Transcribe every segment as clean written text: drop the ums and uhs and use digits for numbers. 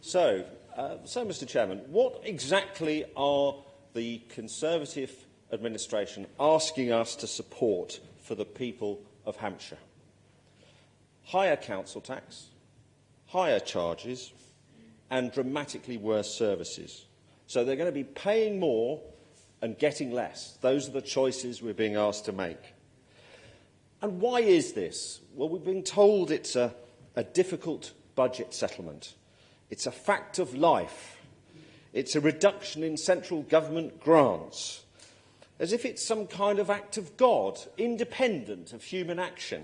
So, Mr Chairman, what exactly are the Conservative administration asking us to support for the people of Hampshire? Higher council tax, higher charges, and dramatically worse services. So they're going to be paying more and getting less. Those are the choices we're being asked to make. And why is this? Well, we've been told it's a difficult budget settlement. It's a fact of life. It's a reduction in central government grants, as if it's some kind of act of God, independent of human action.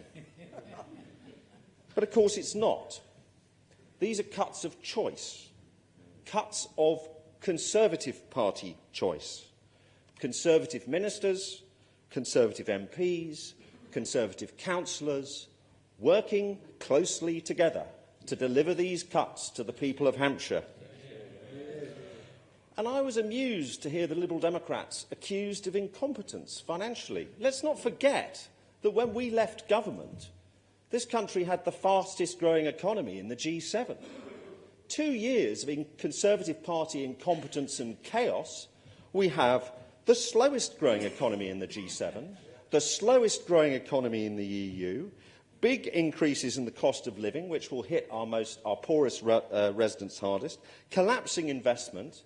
But of course it's not. These are cuts of choice, cuts of Conservative Party choice. Conservative ministers, Conservative MPs, Conservative councillors, working closely together to deliver these cuts to the people of Hampshire. And I was amused to hear the Liberal Democrats accused of incompetence financially. Let's not forget that when we left government, this country had the fastest growing economy in the G7. 2 years of Conservative Party incompetence and chaos, we have the slowest growing economy in the G7, the slowest growing economy in the EU, big increases in the cost of living, which will hit our poorest residents hardest, collapsing investment.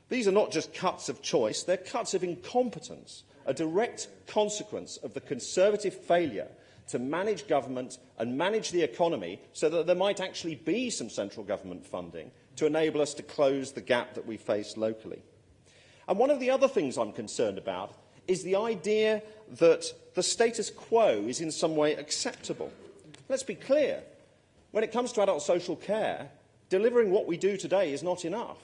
These are not just cuts of choice, they're cuts of incompetence, a direct consequence of the Conservative failure to manage government and manage the economy so that there might actually be some central government funding to enable us to close the gap that we face locally. And one of the other things I'm concerned about is the idea that the status quo is in some way acceptable. Let's be clear. When it comes to adult social care, delivering what we do today is not enough.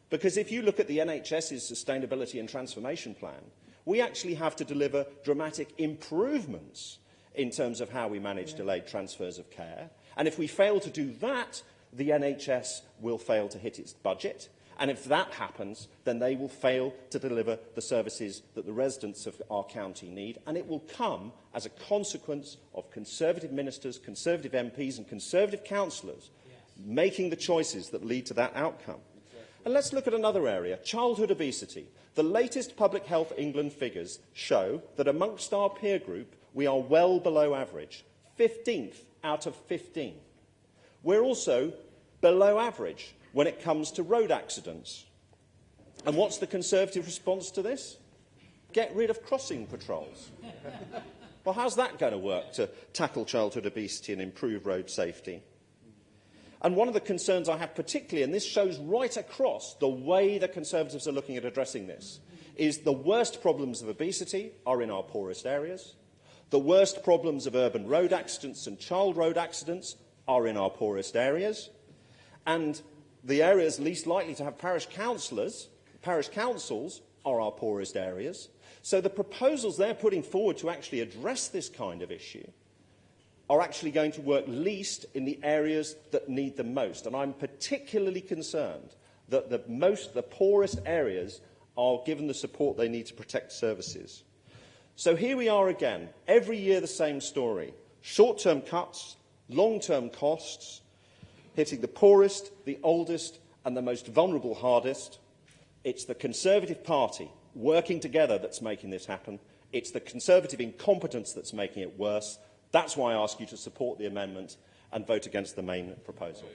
Because if you look at the NHS's Sustainability and Transformation Plan, we actually have to deliver dramatic improvements in terms of how we manage delayed transfers of care. And if we fail to do that, the NHS will fail to hit its budget. And if that happens, then they will fail to deliver the services that the residents of our county need. And it will come as a consequence of Conservative ministers, Conservative MPs and Conservative councillors making the choices that lead to that outcome. And let's look at another area, childhood obesity. The latest Public Health England figures show that amongst our peer group, we are well below average, 15th out of 15. We're also below average when it comes to road accidents. And what's the Conservative response to this? Get rid of crossing patrols. Well, how's that going to work to tackle childhood obesity and improve road safety? And one of the concerns I have particularly, and this shows right across the way the Conservatives are looking at addressing this, is the worst problems of obesity are in our poorest areas. The worst problems of urban road accidents and child road accidents are in our poorest areas. And the areas least likely to have parish councils are our poorest areas. So the proposals they're putting forward to actually address this kind of issue are actually going to work least in the areas that need the most. And I'm particularly concerned that the poorest areas are given the support they need to protect services. So here we are again, every year the same story. Short-term cuts, long-term costs, hitting the poorest, the oldest and the most vulnerable hardest. It's the Conservative Party working together that's making this happen. It's the Conservative incompetence that's making it worse. That's why I ask you to support the amendment and vote against the main proposal.